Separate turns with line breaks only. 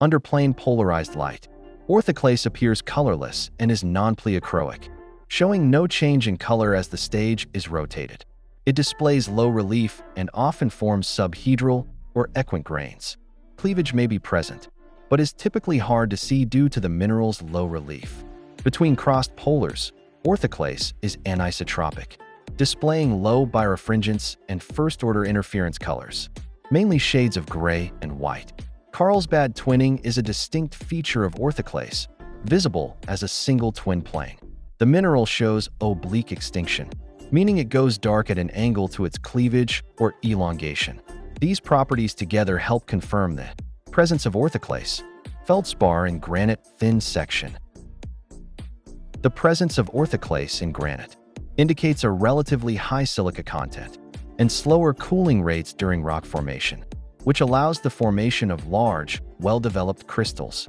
Under plane polarized light, orthoclase appears colorless and is non-pleochroic, showing no change in color as the stage is rotated. It displays low relief and often forms subhedral or equant grains. Cleavage may be present, but is typically hard to see due to the mineral's low relief. Between crossed polars, orthoclase is anisotropic, displaying low birefringence and first-order interference colors, mainly shades of gray and white. Carlsbad twinning is a distinct feature of orthoclase, visible as a single twin plane. The mineral shows oblique extinction, meaning it goes dark at an angle to its cleavage or elongation. These properties together help confirm the presence of orthoclase, feldspar in granite thin section. The presence of orthoclase in granite indicates a relatively high silica content and slower cooling rates during rock formation, which allows the formation of large, well-developed crystals.